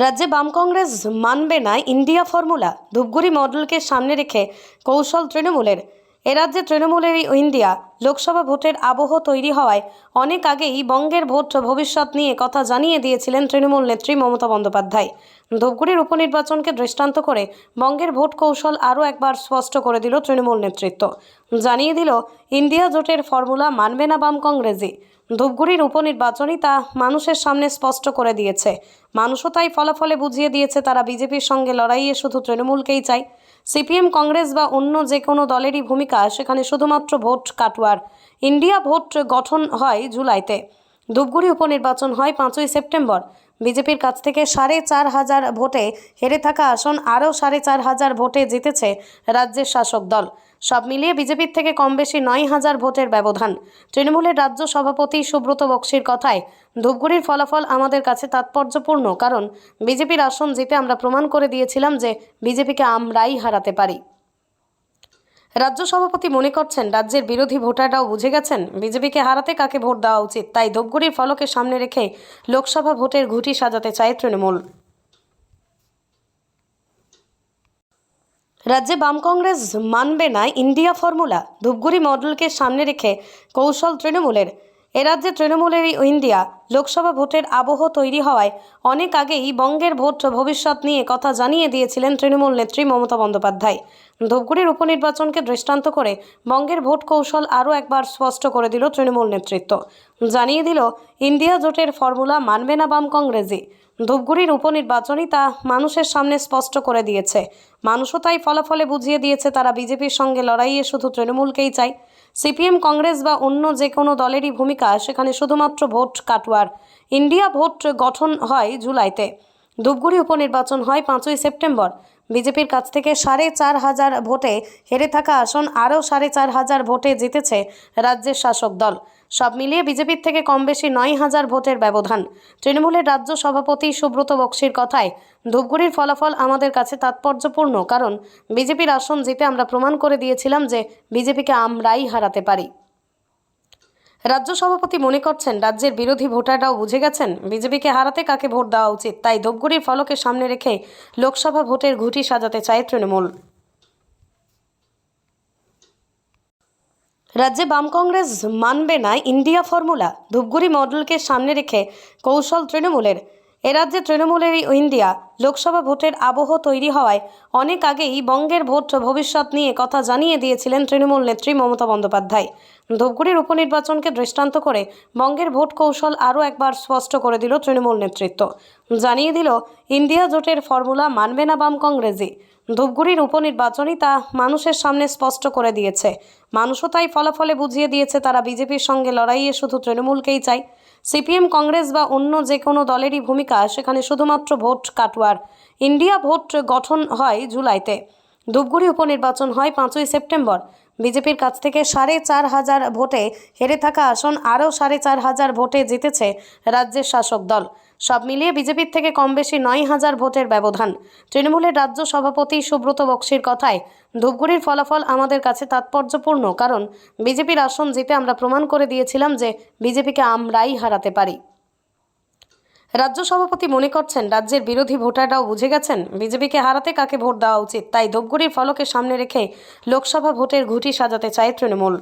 রাজ্যে বাম কংগ্রেস মানবে না ইন্ডিয়া ফর্মুলা। ধূপগুড়ি মডেলকে সামনে রেখে কৌশল তৃণমূলের। এ রাজ্যে তৃণমূলের ইন্ডিয়া লোকসভা ভোটের আবহ তৈরি হওয়ায় অনেক আগেই বঙ্গের ভোট ভবিষ্যৎ নিয়ে কথা জানিয়ে দিয়েছিলেন তৃণমূল নেত্রী মমতা বন্দ্যোপাধ্যায়। ধূপগুড়ির উপনির্বাচনকে দৃষ্টান্ত করে বঙ্গের ভোট কৌশল আরও একবার স্পষ্ট করে দিল তৃণমূল নেতৃত্ব। জানিয়ে দিল ইন্ডিয়া জোটের ফর্মুলা মানবে না বাম কংগ্রেসই। ধূপগুড়ির উপনির্বাচনই তা মানুষের সামনে স্পষ্ট করে দিয়েছে। মানুষও তাই ফলাফলে বুঝিয়ে দিয়েছে তারা বিজেপির সঙ্গে লড়াইয়ে শুধু তৃণমূলকেই চায়। সিপিএম, কংগ্রেস বা অন্য যে কোনো দলেরই ভূমিকা সেখানে শুধুমাত্র ভোট কাটুয়ার। ইন্ডিয়া ভোট গঠন হয় জুলাইতে, ধূপগুড়ি উপনির্বাচন হয় 5ই সেপ্টেম্বর। বিজেপির কাছ থেকে 4,500 ভোটে হেরে থাকা আসন আরও 4,500 ভোটে জিতেছে রাজ্যের শাসক দল। সব মিলিয়ে বিজেপির থেকে কম বেশি 9,000 ভোটের ব্যবধান। তৃণমূলের রাজ্য সভাপতি সুব্রত বক্সির কথায়, ধূপগুড়ির ফলাফল আমাদের কাছে তাৎপর্যপূর্ণ, কারণ বিজেপির আসন জিতে আমরা প্রমাণ করে দিয়েছিলাম যে বিজেপিকে আমরাই হারাতে পারি। রাজ্য সভাপতি মনে করছেন রাজ্যের বিরোধী ভোটাররাও বুঝে গেছেন বিজেপিকে হারাতে কাকে ভোট দেওয়া উচিত, তাই ধূপগুড়ির ফলকে সামনে রেখে লোকসভা ভোটের ঘুঁটি সাজাতে চায় তৃণমূল। রাজ্যে বাম কংগ্রেস মানবে না ইন্ডিয়া ফর্মুলা। ধূপগুড়ি মডেলকে সামনে রেখে কৌশল তৃণমূলের। এ রাজ্যে তৃণমূলের ইন্ডিয়া লোকসভা ভোটের আবহ তৈরি হওয়ায় অনেক আগেই বঙ্গের ভোট ভবিষ্যৎ নিয়ে কথা জানিয়ে দিয়েছিলেন তৃণমূল নেত্রী মমতা বন্দ্যোপাধ্যায়। ধূপগুড়ির উপনির্বাচনকে দৃষ্টান্ত করে বঙ্গের ভোট কৌশল আরও একবার স্পষ্ট করে দিল তৃণমূল নেতৃত্ব। জানিয়ে দিল ইন্ডিয়া জোটের ফর্মুলা মানবে না বাম কংগ্রেসই। ধূপগুড়ির উপনির্বাচনই তা মানুষের সামনে স্পষ্ট করে দিয়েছে। মানুষও তাই ফলাফলে বুঝিয়ে দিয়েছে তারা বিজেপির সঙ্গে লড়াইয়ে শুধু তৃণমূলকেই চায়। সিপিএম, কংগ্রেস বা অন্য যে কোনো দলেরই ভূমিকা সেখানে শুধুমাত্র ভোট কাটুয়ার। ইন্ডিয়া ভোট গঠন হয় জুলাইতে, ধূপগুড়ি উপনির্বাচন হয় 5ই সেপ্টেম্বর। বিজেপির কাছ থেকে 4,500 ভোটে হেরে থাকা আসন আরও 4,500 ভোটে জিতেছে রাজ্যের শাসক দল। সব মিলিয়ে বিজেপির থেকে কম বেশি 9,000 ভোটের ব্যবধান। তৃণমূলের রাজ্য সভাপতি সুব্রত বক্সির কথায়, ধূপগুড়ির ফলাফল আমাদের কাছে তাৎপর্যপূর্ণ, কারণ বিজেপির আসন জিতে আমরা প্রমাণ করে দিয়েছিলাম যে বিজেপিকে আমরাই হারাতে পারি। রাজ্য সভাপতি মনে করছেন রাজ্যের বিরোধী ভোটাররাও বুঝে গেছেন বিজেপিকে হারাতে কাকে ভোট দেওয়া উচিত, তাই ধূপগুড়ির ফলকে সামনে রেখে লোকসভা ভোটের ঘুঁটি সাজাতে চায় তৃণমূল। রাজ্যে বাম কংগ্রেস মানবে না ইন্ডিয়া ফর্মুলা। ধূপগুড়ি মডেলকে সামনে রেখে কৌশল তৃণমূলের। এ রাজ্যে তৃণমূলের ইন্ডিয়া লোকসভা ভোটের আবহ তৈরি হওয়ায় অনেক আগেই বঙ্গের ভোট ভবিষ্যৎ নিয়ে কথা জানিয়ে দিয়েছিলেন তৃণমূল নেত্রী মমতা বন্দ্যোপাধ্যায়। ধূপগুড়ির উপনির্বাচনকে দৃষ্টান্ত করে বঙ্গের ভোট কৌশল আরও একবার স্পষ্ট করে দিল তৃণমূল নেতৃত্ব। জানিয়ে দিল ইন্ডিয়া জোটের ফর্মুলা মানবে না বাম কংগ্রেসই। ধূপগুড়ির উপনির্বাচনই তা মানুষের সামনে স্পষ্ট করে দিয়েছে। মানুষও তাই ফলাফলে বুঝিয়ে দিয়েছে তারা বিজেপির সঙ্গে লড়াইয়ে শুধু তৃণমূলকেই চায়। সিপিএম, কংগ্রেস বা অন্য যে কোনো দলেরই ভূমিকা সেখানে শুধুমাত্র ভোট কাটুয়ার। ইন্ডিয়া ভোট গঠন হয় জুলাইতে, ধূপগুড়ি উপনির্বাচন হয় 5ই সেপ্টেম্বর। বিজেপির কাছ থেকে 4,500 ভোটে হেরে থাকা আসন আরও 4,500 ভোটে জিতেছে রাজ্যের শাসক দল। সব মিলিয়ে বিজেপির থেকে কম বেশি 9,000 ভোটের ব্যবধান। তৃণমূলের রাজ্য সভাপতি সুব্রত বক্সির কথায়, ধূপগুড়ির ফলাফল আমাদের কাছে তাৎপর্যপূর্ণ, কারণ বিজেপির আসন জিতে আমরা প্রমাণ করে দিয়েছিলাম যে বিজেপিকে আমরাই হারাতে পারি। রাজ্য সভাপতি মনে করছেন রাজ্যের বিরোধী ভোটাররাও বুঝে গেছেন বিজেপিকে হারাতে কাকে ভোট দেওয়া উচিত, তাই ধূপগুড়ির ফলকে সামনে রেখে লোকসভা ভোটের ঘুঁটি সাজাতে চায় তৃণমূল।